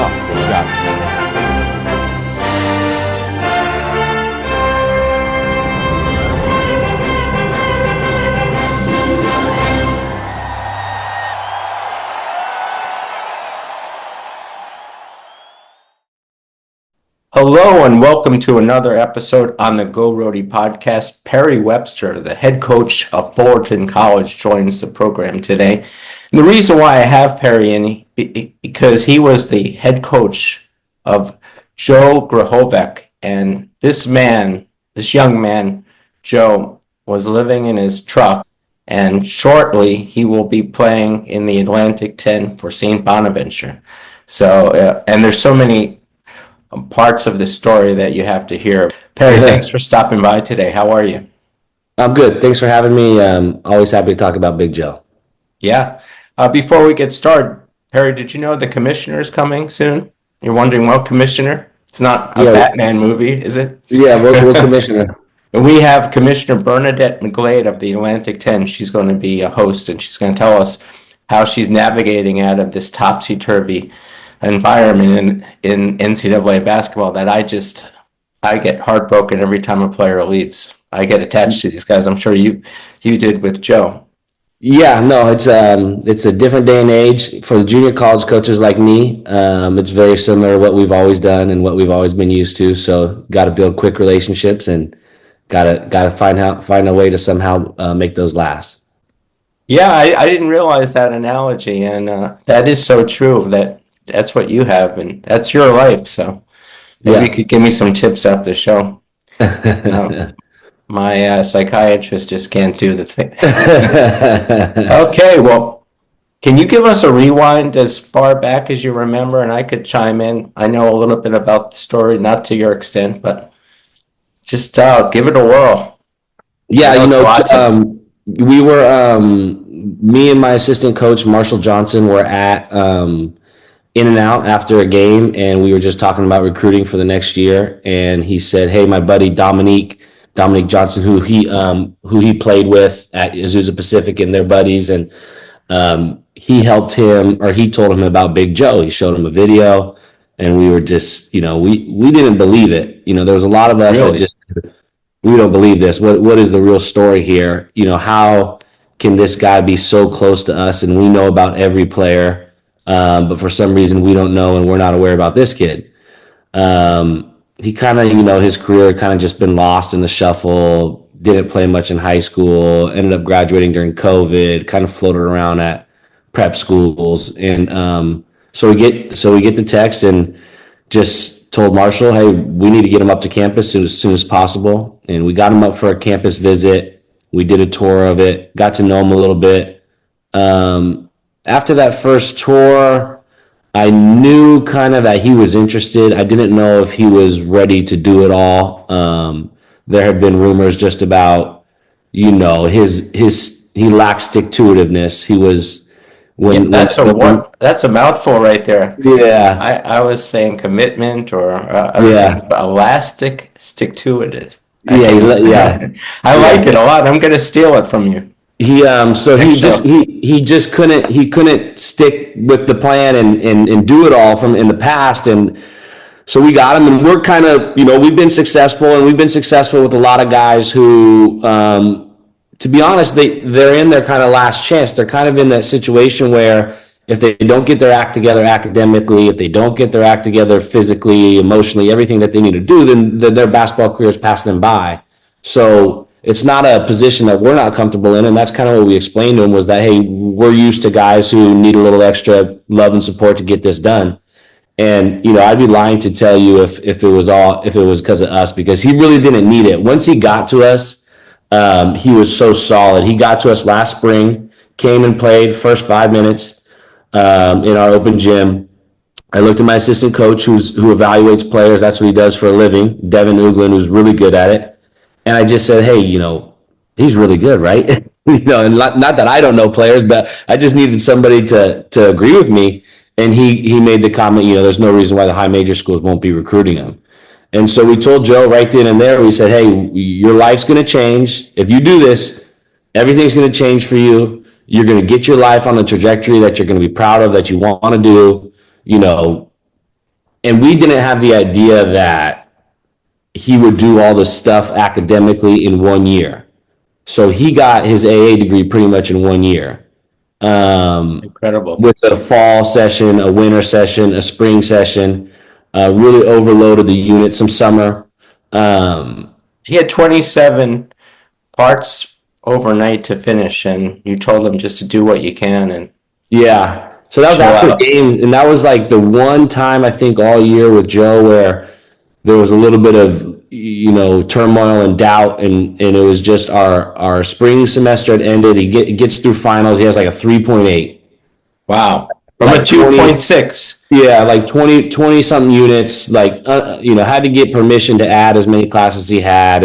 Oh, what we got? Hello and welcome to another episode on the Go Rhody Podcast. Perry Webster, the head coach of Fullerton College, joins the program today. And the reason why I have Perry in because he was the head coach of Joe Grahovac, and this young man, Joe, was living in his truck, and shortly he will be playing in the Atlantic 10 for St. Bonaventure. So, and there's so many parts of the story that you have to hear. Perry, thanks for stopping by today. How are you? I'm good. Thanks for having me. Always happy to talk about Big Joe. Yeah. Before we get started, Perry, did you know the commissioner is coming soon? You're wondering, what commissioner? It's not a Batman movie, is it? Yeah, what commissioner? And we have Commissioner Bernadette McGlade of the Atlantic 10. She's going to be a host, and she's going to tell us how she's navigating out of this topsy-turvy environment in NCAA basketball that I get heartbroken every time a player leaves. I get attached to these guys. I'm sure you did with Joe. Yeah, no, it's a different day and age for the junior college coaches like me. It's very similar to what we've always done and what we've always been used to. So got to build quick relationships and got to find a way to somehow make those last. Yeah, I didn't realize that analogy, and that is so true. That's what you have, and that's your life. So maybe you could give me some tips after the show. My psychiatrist just can't do the thing. Okay, well, can you give us a rewind as far back as you remember, and I could chime in? I know a little bit about the story, not to your extent, but just give it a whirl. Yeah, we were, me and my assistant coach, Marshall Johnson, were at In and Out after a game, and we were just talking about recruiting for the next year. And he said, "Hey, my buddy Dominique Johnson, who he played with at Azusa Pacific, and their buddies, and he helped him, or he told him about Big Joe. He showed him a video, and we were just, we didn't believe it. There was a lot of us that just, we don't believe this. What is the real story here? How can this guy be so close to us, and we know about every player?" But for some reason we don't know, and we're not aware about this kid. He kind of, his career kind of just been lost in the shuffle, didn't play much in high school, ended up graduating during COVID, kind of floated around at prep schools. And so we get the text and just told Marshall, "Hey, we need to get him up to campus as soon as possible." And we got him up for a campus visit. We did a tour of it, got to know him a little bit. After that first tour, I knew kind of that he was interested. I didn't know if he was ready to do it all. There had been rumors just about, he lacked stick-to-itiveness. He was that's a mouthful right there. Yeah, I was saying commitment or elastic, stick-to-it. Yeah. I like it a lot. I'm going to steal it from you. He just couldn't stick with the plan and do it all from in the past. And so we got him, and we're kind of, we've been successful with a lot of guys who, to be honest, they're in their kind of last chance. They're kind of in that situation where if they don't get their act together academically, if they don't get their act together physically, emotionally, everything that they need to do, then their basketball careers pass them by. So it's not a position that we're not comfortable in, and that's kind of what we explained to him, was that, hey, we're used to guys who need a little extra love and support to get this done. And I'd be lying to tell you if it was because of us, because he really didn't need it. Once he got to us, he was so solid. He got to us last spring, came and played first 5 minutes in our open gym. I looked at my assistant coach who evaluates players. That's what he does for a living, Devin Uglin, who's really good at it. And I just said, "Hey, he's really good, right?" And not that I don't know players, but I just needed somebody to agree with me. And he made the comment, there's no reason why the high major schools won't be recruiting him. And so we told Joe right then and there, we said, "Hey, your life's going to change. If you do this, everything's going to change for you. You're going to get your life on the trajectory that you're going to be proud of, that you want to do. And we didn't have the idea that he would do all this stuff academically in 1 year. So he got his AA degree pretty much in 1 year. Incredible. With a fall session, a winter session, a spring session, really overloaded the unit some summer. He had 27 parts overnight to finish, and you told him just to do what you can. And yeah. So that was after the game, and that was like the one time I think all year with Joe where there was a little bit of, you know, turmoil and doubt, and it was just our spring semester had ended. He gets through finals. He has like a 3.8. Wow. From Like a 2.6. Yeah, like 20 something units, like, you know, had to get permission to add as many classes as he had,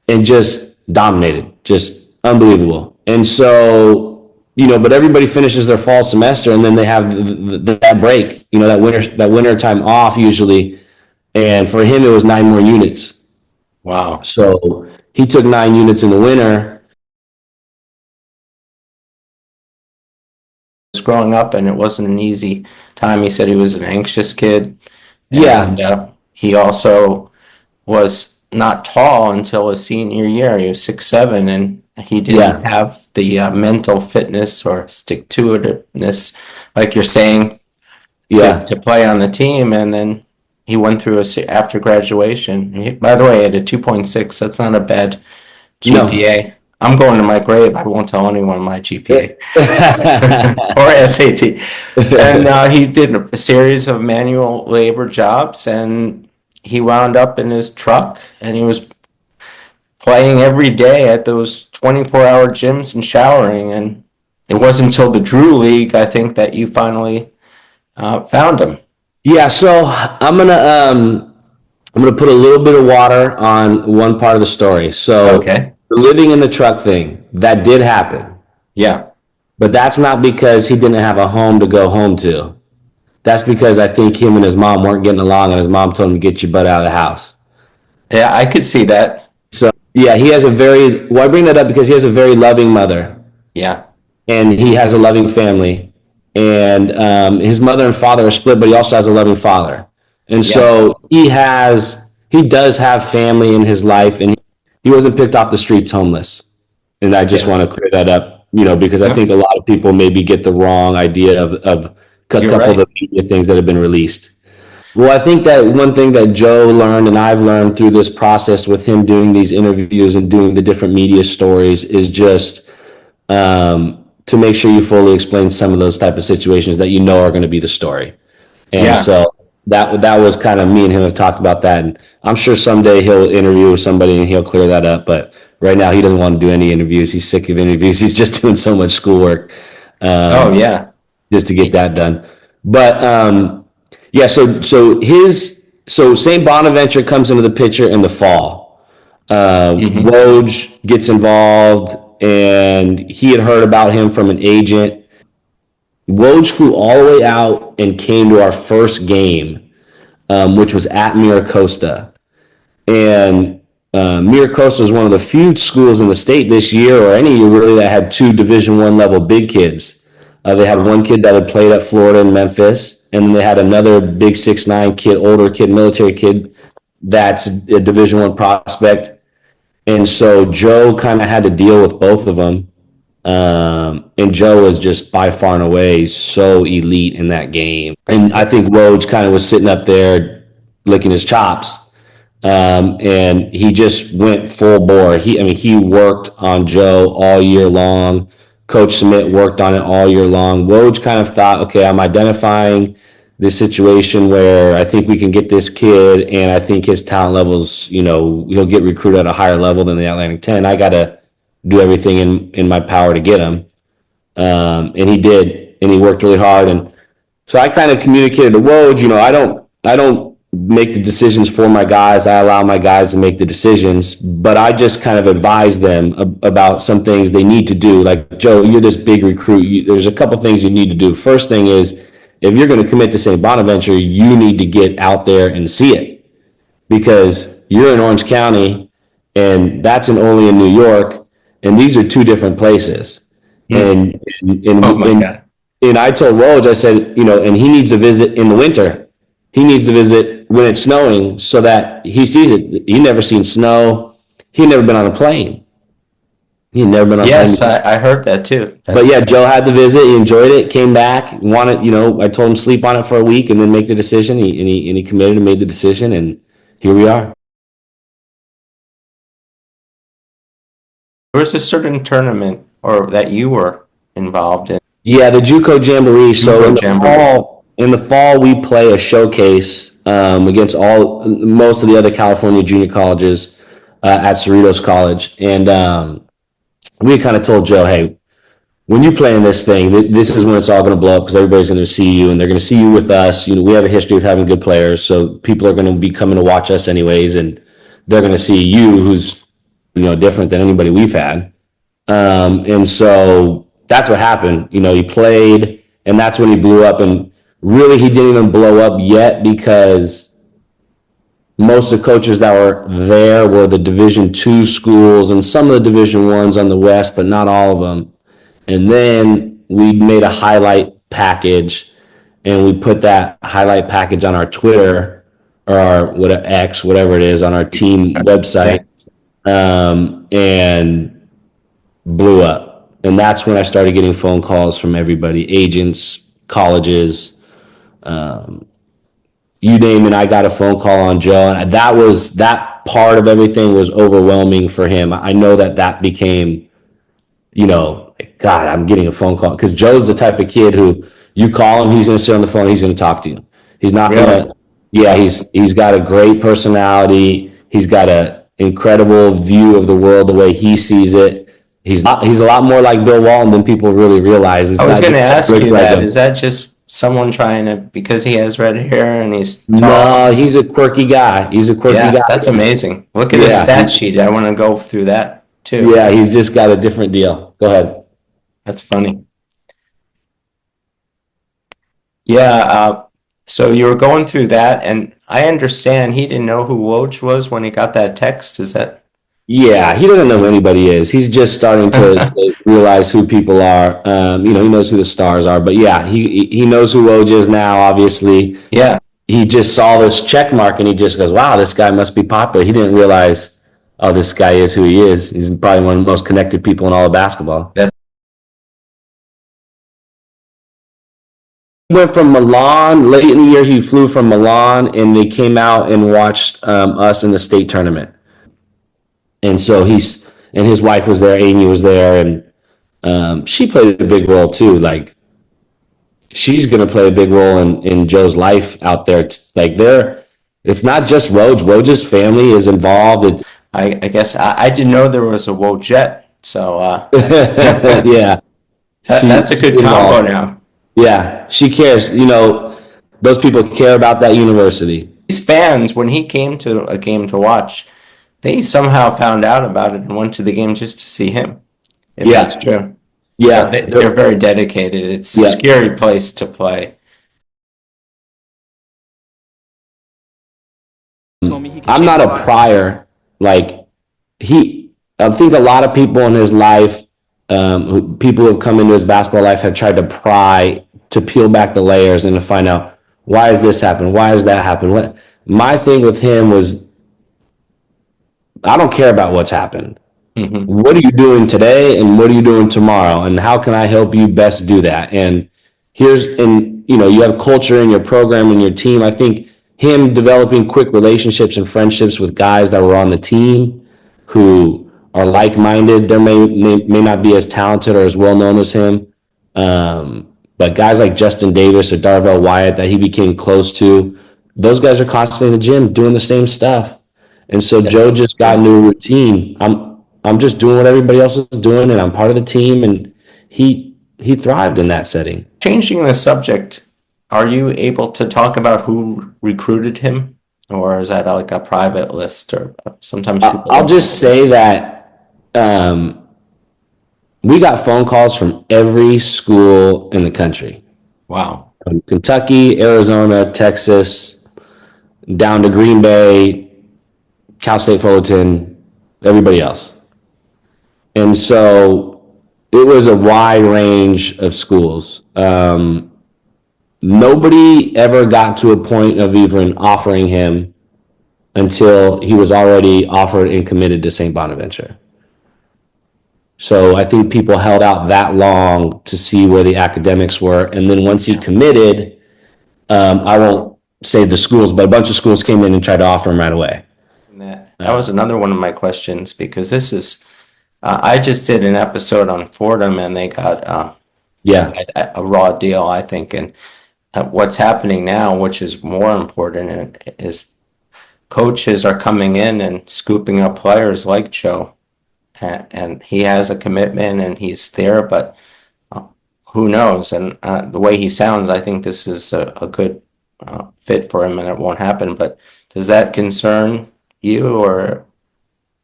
and just dominated, just unbelievable. And so, you know, but everybody finishes their fall semester and then they have that break, you know, that winter time off usually. And for him, it was 9 more units. Wow. So he took 9 units in the winter. Growing up, and it wasn't an easy time. He said he was an anxious kid. Yeah. And he also was not tall until his senior year. He was 6'7", and he didn't have the mental fitness or stick-to-itiveness, like you're saying, to play on the team. And then he went through after graduation. By the way, he had a 2.6. That's not a bad GPA. No. I'm going to my grave. I won't tell anyone my GPA or SAT. And he did a series of manual labor jobs, and he wound up in his truck, and he was playing every day at those 24-hour gyms and showering. And it wasn't until the Drew League, I think, that you finally found him. Yeah. So I'm gonna put a little bit of water on one part of the story. So okay. The living in the truck thing, that did happen. Yeah. But that's not because he didn't have a home to go home to. That's because I think him and his mom weren't getting along, and his mom told him to get your butt out of the house. Yeah, I could see that. So, yeah, he has I bring that up because he has a very loving mother. Yeah. And he has a loving family. And his mother and father are split, but he also has a loving father. And so he does have family in his life, and he wasn't picked off the streets homeless. And I just want to clear that up, you know, because I think a lot of people maybe get the wrong idea of a couple of the media things that have been released. Well, I think that one thing that Joe learned and I've learned through this process with him doing these interviews and doing the different media stories is just to make sure you fully explain some of those type of situations that you know are going to be the story. And so that was kind of, me and him have talked about that, and I'm sure someday he'll interview with somebody and he'll clear that up, but right now he doesn't want to do any interviews. He's sick of interviews. He's just doing so much schoolwork just to get that done. But so St. Bonaventure comes into the picture in the fall. Woj gets involved, and he had heard about him from an agent. Woj flew all the way out and came to our first game, which was at Miracosta. And Miracosta is one of the few schools in the state this year, or any year really, that had 2 Division I level big kids. They had one kid that had played at Florida and Memphis, and then they had another big 6'9" kid, older kid, military kid, that's a Division I prospect. And so Joe kind of had to deal with both of them. And Joe was just by far and away so elite in that game. And I think Woj kind of was sitting up there licking his chops. And he just went full bore. He worked on Joe all year long. Coach Schmidt worked on it all year long. Woj kind of thought, okay, I'm identifying this situation where I think we can get this kid, and I think his talent levels, you know, he'll get recruited at a higher level than the Atlantic 10. I got to do everything in my power to get him. And he did, and he worked really hard. And so I kind of communicated to Woj, you know, I don't make the decisions for my guys. I allow my guys to make the decisions, but I just kind of advise them about some things they need to do. Like, Joe, you're this big recruit. There's a couple things you need to do. First thing is, if you're going to commit to St. Bonaventure, you need to get out there and see it, because you're in Orange County and that's only in New York, and these are 2 different places. And I told Woj, I said, you know, and he needs a visit in the winter. he needs to visit when it's snowing so that he sees it. He never seen snow. He never been on a plane. He never been on a plane. Yes, I heard that too. But yeah, Joe had the visit. He enjoyed it. Came back. Wanted, I told him sleep on it for a week and then make the decision. He committed and made the decision, and here we are. There was a certain tournament or that you were involved in. Yeah, the Juco Jamboree. So in the fall, we play a showcase against most of the other California junior colleges at Cerritos College, and we kind of told Joe, hey, when you play in this thing, this is when it's all going to blow up because everybody's going to see you and they're going to see you with us. We have a history of having good players, so people are going to be coming to watch us anyways, and they're going to see you, who's different than anybody we've had. And so that's what happened. He played, and that's when he blew up. And really, he didn't even blow up yet because most of the coaches that were there were the Division II schools and some of the Division I's on the West, but not all of them. And then we made a highlight package, and we put that highlight package on our Twitter or our X, whatever it is, on our team website, and blew up. And that's when I started getting phone calls from everybody, agents, colleges, you name it. I got a phone call on Joe, and that part of everything was overwhelming for him. I know that became, God, I'm getting a phone call, because Joe's the type of kid who you call him, he's going to sit on the phone, he's going to talk to you. He's not going to, he's got a great personality. He's got an incredible view of the world, the way he sees it. He's a lot more like Bill Walton than people really realize. I was going to ask you that. Is that just someone trying to, because he has red hair and he's tall? No, he's a quirky guy. Guy. That's amazing. Look at his stat sheet. I want to go through that too. Yeah, he's just got a different deal. Go ahead. That's funny. Yeah, so you were going through that, and I understand he didn't know who Woj was when he got that text. Is that? Yeah, he doesn't know who anybody is. He's just starting to realize who people are. He knows who the stars are, but yeah, he knows who Woj is now, obviously. Yeah. He just saw this check mark and he just goes, wow, this guy must be popular. He didn't realize, oh, this guy is who he is. He's probably one of the most connected people in all of basketball. He went from Milan, late in the year, he flew from Milan, and they came out and watched us in the state tournament. And so his wife was there, Amy was there, and she played a big role too. Like, she's going to play a big role in Joe's life out there. It's not just Woj. Woj's family is involved. I guess I didn't know there was a Wojette, so yeah. That's a good combo now. Yeah, she cares. Those people care about that university. These fans, when he came to a game to watch, they somehow found out about it and went to the game just to see him. That's true. Yeah, so they're very dedicated. It's a scary place to play. I'm not a prior. I think a lot of people in his life, people who have come into his basketball life, have tried to pry, to peel back the layers and to find out, why has this happened? Why has that happened? My thing with him was, I don't care about what's happened. Mm-hmm. What are you doing today, and what are you doing tomorrow, and how can I help you best do that? And you have culture in your program and your team. I think him developing quick relationships and friendships with guys that were on the team who are like-minded. They may not be as talented or as well-known as him, but guys like Justin Davis or Darvell Wyatt that he became close to, those guys are constantly in the gym doing the same stuff. And so Joe just got a new routine. I'm just doing what everybody else is doing, and I'm part of the team, and he thrived in that setting. Changing the subject, are you able to talk about who recruited him, or is that like a private list? Or sometimes people I'll just say that we got phone calls from every school in the country. Wow. From Kentucky, Arizona, Texas, down to Green Bay, Cal State Fullerton, everybody else. And so it was a wide range of schools. nobody ever got to a point of even offering him until he was already offered and committed to St. Bonaventure. So I think people held out that long to see where the academics were. And then once he committed, I won't say the schools, but a bunch of schools came in and tried to offer him right away. That was another one of my questions, because this is, I just did an episode on Fordham, and they got a raw deal, I think. And what's happening now, which is more important, is coaches are coming in and scooping up players like Joe. And he has a commitment and he's there, but who knows? And the way he sounds, I think this is a good fit for him, and it won't happen. But does that concern you or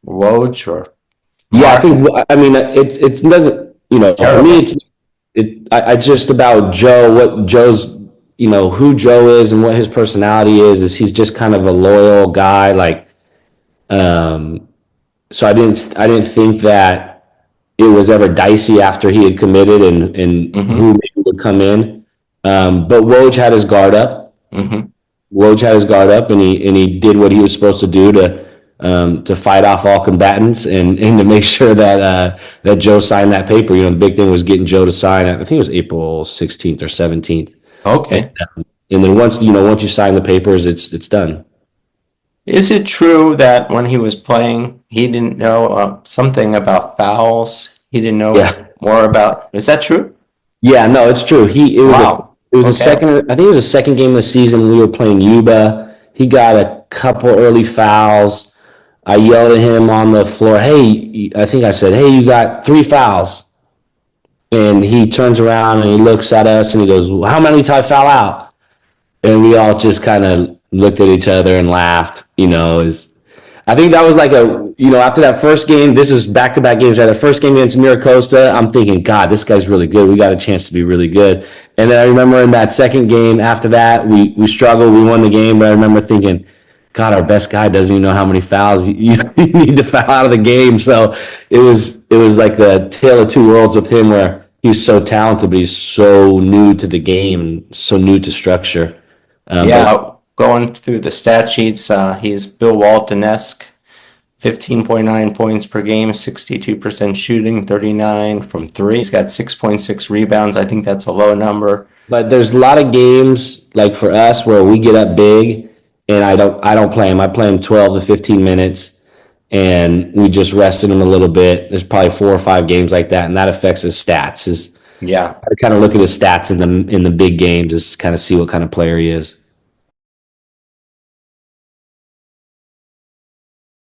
Woj or? Yeah, I think. I mean, it doesn't. For me, I just about Joe. What Joe's, who Joe is and what his personality is he's just kind of a loyal guy. Like, so I didn't think that it was ever dicey after he had committed and who maybe would come in. But Woj had his guard up. Woj had his guard up, and he did what he was supposed to do to fight off all combatants and to make sure that Joe signed that paper. The big thing was getting Joe to sign. I think it was April 16th or 17th. Okay. And then once you sign the papers, it's done. Is it true that when he was playing, he didn't know something about fouls? He didn't know more about. Is that true? Yeah, no, it's true. It was a second. I think it was a second game of the season. We were playing Yuba. He got a couple early fouls. I yelled at him on the floor. Hey, I think I said, "Hey, you got 3 fouls." And he turns around and he looks at us and he goes, well, "How many did I foul out?" And we all just kind of looked at each other and laughed. I think that was like after that first game, this is back-to-back games, right? The first game against Miracosta, I'm thinking, God, this guy's really good. We got a chance to be really good. And then I remember in that second game after that, we struggled. We won the game, but I remember thinking, God, our best guy doesn't even know how many fouls you need to foul out of the game. So it was like the tale of two worlds with him, where he's so talented, but he's so new to the game and so new to structure. Going through the stat sheets, he's Bill Walton-esque, 15.9 points per game, 62% shooting, 39 from 3. He's got 6.6 rebounds. I think that's a low number. But there's a lot of games, like for us, where we get up big, and I don't play him. I play him 12 to 15 minutes, and we just rested him a little bit. There's probably 4 or 5 games like that, and that affects his stats. I kind of look at his stats in the big games, just to kind of see what kind of player he is.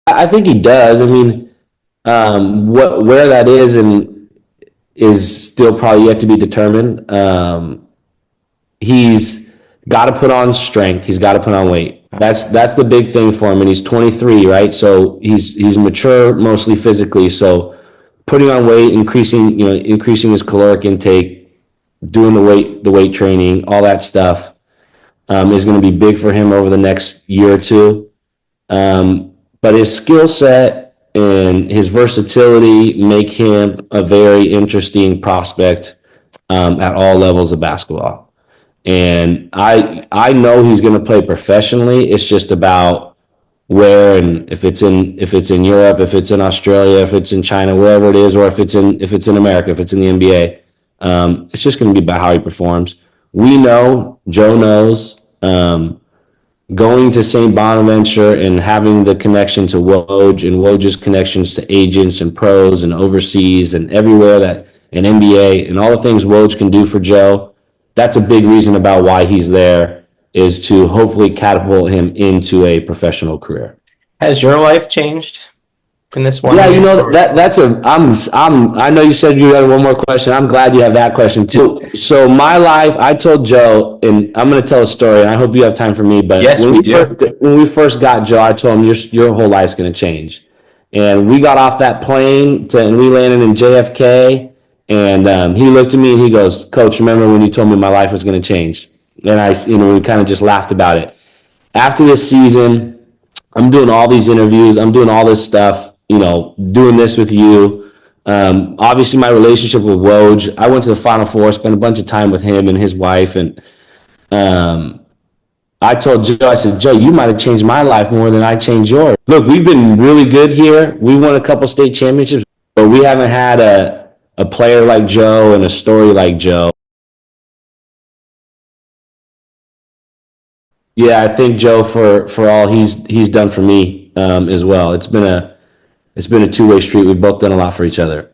I think he does. I mean, where that is still probably yet to be determined. He's got to put on strength. He's got to put on weight. That's the big thing for him. And he's 23, right? So he's mature mostly physically. So putting on weight, increasing his caloric intake, doing the weight training, all that stuff is going to be big for him over the next year or two. But his skill set and his versatility make him a very interesting prospect at all levels of basketball. And I know he's going to play professionally. It's just about where, and if it's in Europe, if it's in Australia, if it's in China, wherever it is, or if it's in America, if it's in the NBA. It's just going to be about how he performs. We know, Joe knows. Going to St. Bonaventure and having the connection to Woj and Woj's connections to agents and pros and overseas and everywhere that an NBA and all the things Woj can do for Joe, that's a big reason about why he's there, is to hopefully catapult him into a professional career. Has your life changed in this one? Yeah, I know you said you had one more question. I'm glad you have that question too. So my life, I told Joe, and I'm going to tell a story, and I hope you have time for me, but yes, when we first got Joe, I told him your whole life's going to change. And we got off that plane and we landed in JFK, and he looked at me and he goes, "Coach, remember when you told me my life was going to change?" And we kind of just laughed about it. After this season, I'm doing all these interviews, I'm doing all this stuff, doing this with you. Obviously my relationship with Woj, I went to the Final Four, spent a bunch of time with him and his wife, and I told Joe, I said, Joe, you might have changed my life more than I changed yours. Look, we've been really good here. We won a couple state championships, but we haven't had a player like Joe and a story like Joe. Yeah, I think Joe for all he's done for me as well. It's been a two-way street. We've both done a lot for each other.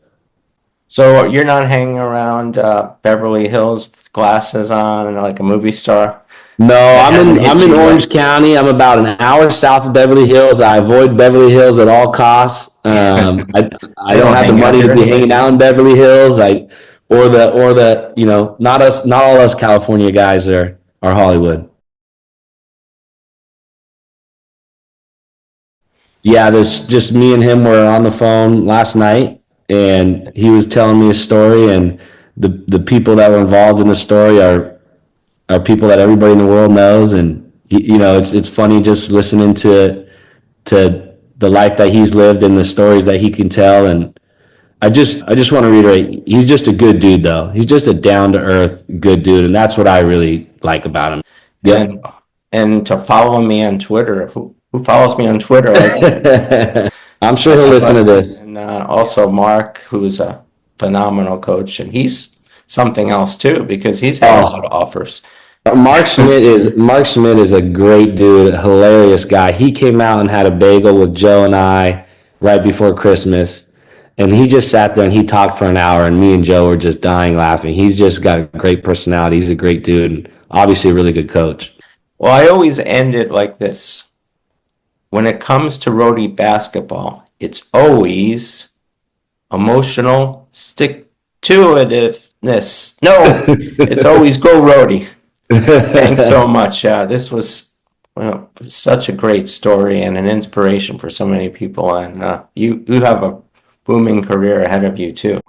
So you're not hanging around Beverly Hills with glasses on and like a movie star? No, I'm in Orange County. I'm about an hour south of Beverly Hills. I avoid Beverly Hills at all costs. I don't have the money to be hanging out in Beverly Hills. Or the not all us California guys are Hollywood. Yeah, there's just me and him were on the phone last night, and he was telling me a story, and the people that were involved in the story are people that everybody in the world knows, and it's funny just listening to the life that he's lived and the stories that he can tell. And I just want to reiterate, he's just a good dude, though. He's just a down to earth good dude, and that's what I really like about him. Yeah. And to follow me on Twitter, who follows me on Twitter? I'm sure he'll listen to this. And also Mark, who's a phenomenal coach, and he's something else too because he's had a lot of offers. Mark Schmidt is a great dude, a hilarious guy. He came out and had a bagel with Joe and I right before Christmas, and he just sat there and he talked for an hour, and me and Joe were just dying laughing. He's just got a great personality. He's a great dude, and obviously a really good coach. Well, I always end it like this. When it comes to Rhody basketball, it's always emotional stick-to-itiveness. No, it's always Go Rhody. Thanks so much. This was such a great story and an inspiration for so many people. And you have a booming career ahead of you, too.